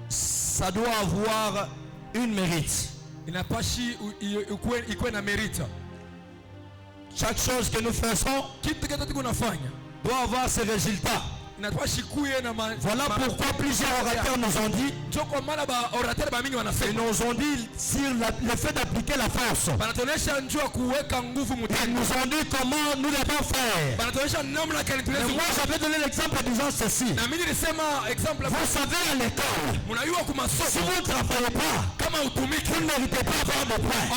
ça doit avoir une mérite. Chaque chose que nous faisons doit avoir ses résultats. Voilà pourquoi plusieurs orateurs nous ont dit, ils nous ont dit sur le fait d'appliquer la force. Ils nous ont dit comment nous devons faire. Mais moi j'avais donné l'exemple en disant ceci. Vous savez à l'école, si vous ne travaillez pas, vous ne méritez pas avoir de points.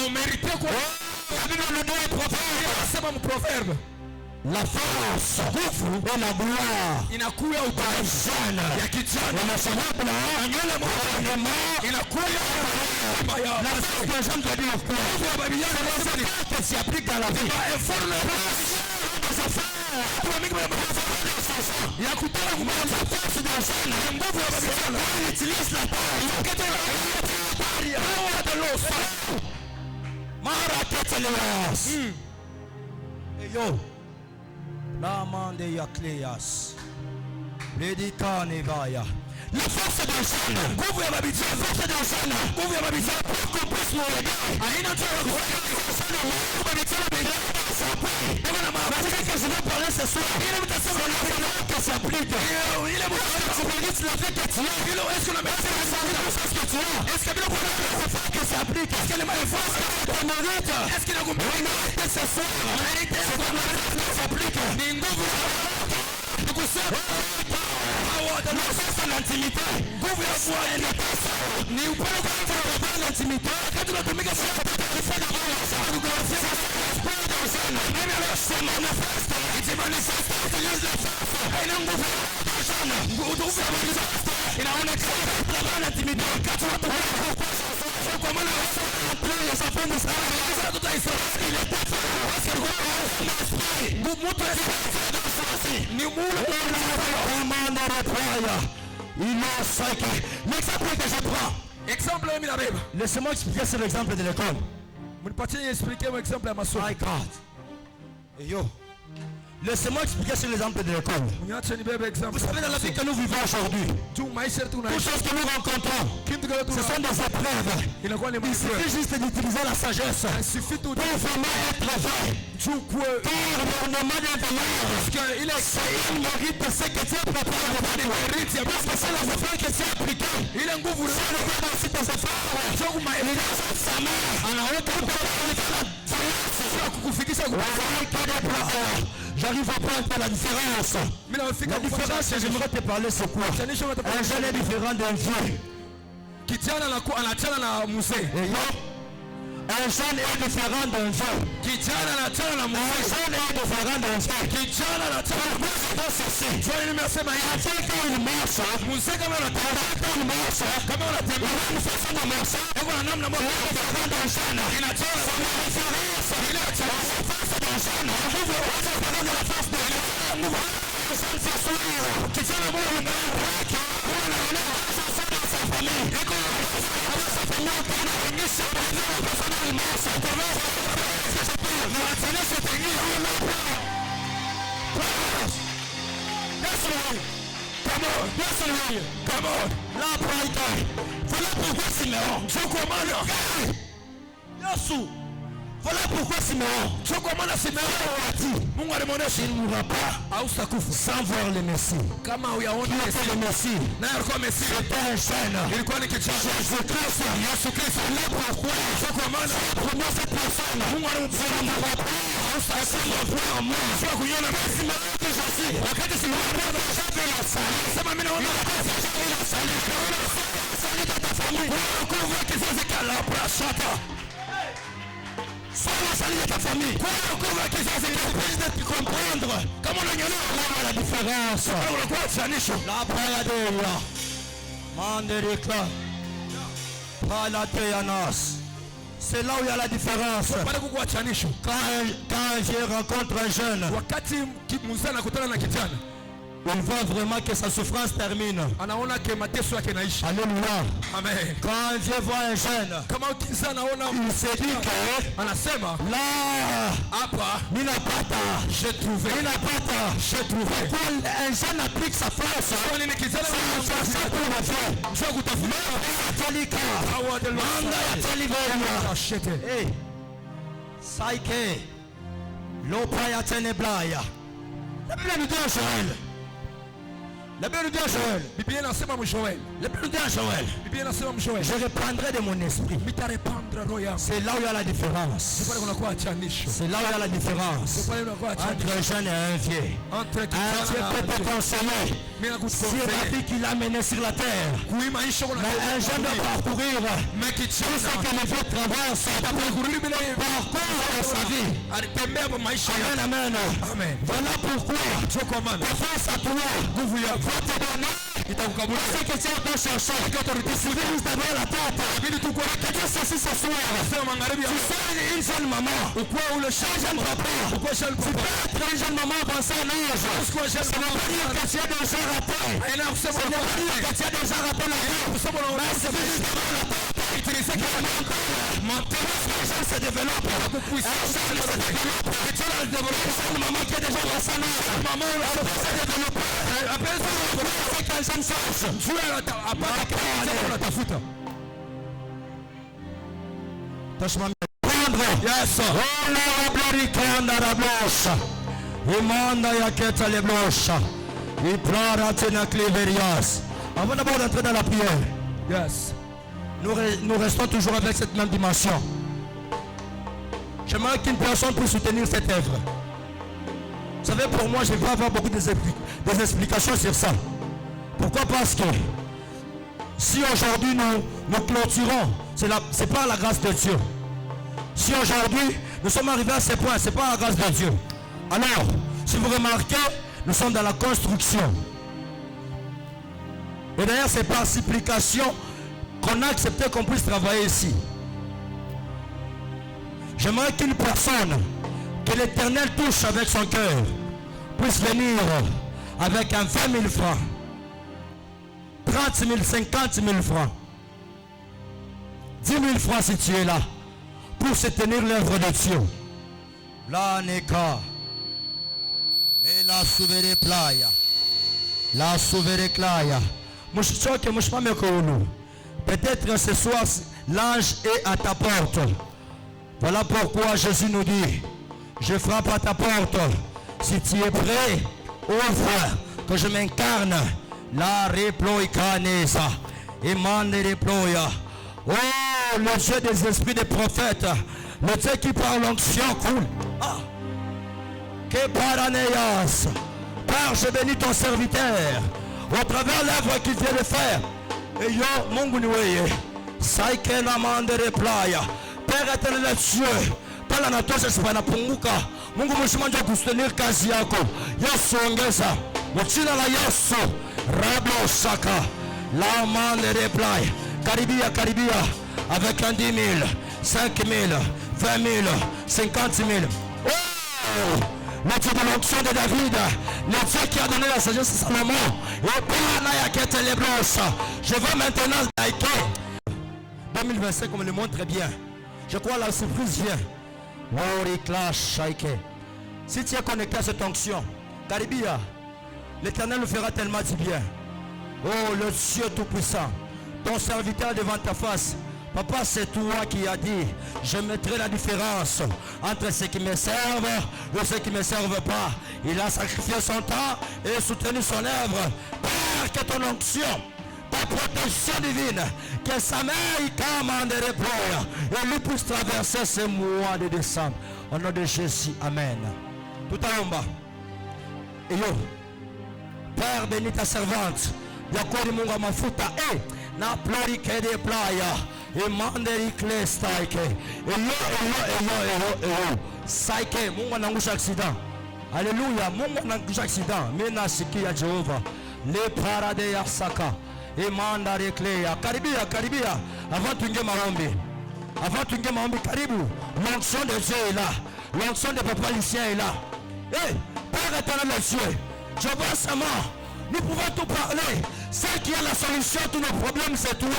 La force et la gloire inakuya utajana ya kijana unashahabla inakuya la force des gens de dire que ça s'applique dans la vie. Il y a kutoa kumaliza force dans sana nguvu ya babishana utilise la parole hawa de los mara keteleas yo Lamande Yakleas. Ledikane Vaya. La force de sana. Nguvu ya babishana. La force de sana. Nguvu ya babishana. Pour qu'on puisse nous aider. Aina tu sana. Nguvu babishana bila s'applique. Parce que je vais parler ce soir. Il est peut-être sur la vie que s'applique. Il est peut-être sur la vie que tu as. Est-ce que la médecine est que tu as? Est-ce que le problème que s'applique? Est-ce que les forces que tu mérites? Est-ce qu'il a compris que ce soir? C'est la médecine qui s'applique. L'intimité. L'intimité. L'exemple que je prends. Laissez-moi expliquer sur l'exemple de l'école. My God. Yo. Laissez-moi expliquer sur l'exemple de l'école. Vous savez, dans la vie que nous vivons aujourd'hui, toutes choses que nous rencontrons, ce sont des épreuves. Il suffit juste d'utiliser la sagesse pour vraiment être vrai. Car l'ornement des valeurs, il mérite ce que tu as préparé. Parce que c'est les efforts que tu as appliqués. C'est le fait aussi tes efforts. Sa mère, j'arrive à prendre la différence. La différence que j'aimerais te parler, c'est quoi? Un jeune est différent d'un vieux. Un jeune est différent d'un vieux. Un jeune est différent d'un vieux. Come on. La praïta. Voilà pourquoi Simeon. Voilà pourquoi Simeon. Mungu alimuonesha il ne mourra pas sans voir le Messie. Kama uyaona le Messie. Na alikuwa Messie. C'était un jeune. Ilikuwa ni kijana. Yesu Kristo. Là pourquoi? Kwa maana pour cette personne. Mungu alimfanya hausakufa kwa moyo. Sio kuiona Messi que Jésus. Wakati Simeon anasema sema mimi naona ila sali. Sali ta famille. Kwa kizazi kala prashata. Sois la salut de ta famille. Quoi encore que ça c'est de comprendre comment on a la différence. La paradoxe. Manderika. Palateanas. C'est là où il y a la différence. Quand je rencontre un jeune, on voit vraiment que sa souffrance termine. Alléluia. Amen. Quand Dieu voit un jeune, il se dit que là, j'ai trouvé. Quand un jeune applique sa force, La Bible nous dit à Joël. La Bible nous dit à Joël. Je répandrai de mon esprit. C'est là où il y a la différence. C'est là où il y a la différence entre un jeune et un vieux. Un vieux peut te conseiller sur la vie qu'il a menée sur la terre. Mais un jeune doit parcourir tout ce que le vieux traverse. Parcours sa vie. Amen, amen. Voilà pourquoi ta face à toi va te donner ce que tu as cherché. Si vous avez la tête, que Dieu ceci ce soir. Tu sois une jeune maman ou le jeune papa. Tu peux être une jeune maman avancée en âge. Ça ne veut pas dire que tu as déjà raté. Ça ne veut pas dire que tu as déjà raté la vie. Mais c'est juste d'avoir la tête. Maintenant, les gens se développent. Et tu as le développement. C'est une maman qui est déjà avancée en âge. Maman, elle se développe. C'est qu'un jeune sens. Dieu a tafuta. Touche-moi. Yes. Oh la glorifica la blanche. Imanda yaketa les blanches. Il prend Ratina Cleverias. Avant d'abord d'entrer dans la prière. Yes. Nous restons toujours avec cette même dimension. J'aimerais qu'une personne puisse soutenir cette œuvre. Vous savez, pour moi, je vais avoir beaucoup d'explications sur ça. Pourquoi? Parce que si aujourd'hui nous clôturons, c'est pas la grâce de Dieu. Si aujourd'hui nous sommes arrivés à ce point, c'est pas la grâce de Dieu. Alors, si vous remarquez, nous sommes dans la construction. Et d'ailleurs, c'est par supplication qu'on a accepté qu'on puisse travailler ici. J'aimerais qu'une personne que l'Éternel touche avec son cœur puisse venir avec un 20 000 francs, 30 000, 50 000 francs, 10 000 francs si tu es là, pour soutenir l'œuvre de Dieu. La neka, mais la souveraine playa, la souveraine playa. Peut-être ce soir l'ange est à ta porte. Voilà pourquoi Jésus nous dit, je frappe à ta porte. Si tu es prêt, ouvre, que je m'incarne. La reploïcanesa. Et mande reploïa. Oh, le Dieu des esprits des prophètes. Le Dieu qui par l'onction coule. Ah. Que paranéas. Père, je bénis ton serviteur. Au travers l'œuvre qu'il vient de faire. Et yo, mon gounouye. Saïke la mande replaya. Père éternel Dieu. Pala na tosha sipana punguka. Mungu mshimanja kustenir kazi yako. Yesu ongeza. Mchina la Yesu. Rabo Saka. La man de reply. Caribia. Avec un 10 000, 5 000, 20 000, 50 000. Oh! Le Dieu de l'onction de David. Le Dieu qui a donné la sagesse à Salomon. Et Pana Yakete les blanches. Je veux maintenant liker. 2025 comme le montre très bien. Je crois la surprise vient. Si tu es connecté à cette onction, Caribia, l'Éternel nous fera tellement du bien. Oh, le Dieu Tout-Puissant, ton serviteur devant ta face. Papa, c'est toi qui as dit, je mettrai la différence entre ceux qui me servent et ceux qui ne me servent pas. Il a sacrifié son temps et soutenu son œuvre. Père, que ton onction, ta protection divine, que sa main y commande et reploie, et lui puisse traverser ce mois de décembre. Au nom de Jésus, amen. Tout en bas. Et yo, Père, bénis ta servante. Yakori munga mafuta. Et na plori kede playa. Et manderi klestaike. Et yo. Saike, munga nangusha accident. Alléluia, munga nangusha accident. Mena siki ya Jehova. Le parade ya saka. Et mandari kleya. Karibia. Avant tunge maombi. Karibu. L'onction de Dieu est là. L'onction de Papa Lucien est là. Hey, Père éternel Dieu, je vois seulement, nous pouvons tout parler. Celle qui a la solution à tous nos problèmes, c'est toi.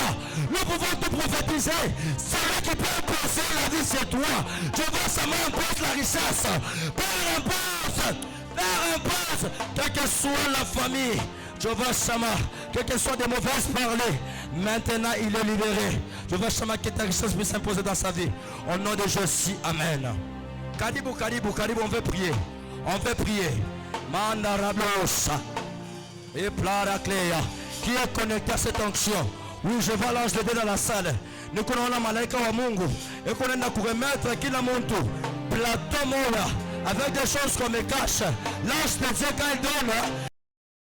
Nous pouvons tout prophétiser. Celui qui peut imposer la vie, c'est toi. Je vois seulement impose la richesse. Père impose, quelle que soit la famille. Jehovah Shama, quel que soit des mauvaises paroles, maintenant il est libéré. Jehovah Shama, que ta richesse puisse s'imposer dans sa vie. Au nom de Jésus, amen. Kadibou, Kadibou, Kadibou, on veut prier. On veut prier. Mandarabosa. Et Plaraklea. Qui est connecté à cette onction? Oui, je vois l'ange de Dieu dans la salle. Nous connaissons la malaika wa Mungu. Et qu'on a pour remettre qui la monte. Plateau mola. Avec des choses qu'on me cache. L'ange de Dieu quand il donne.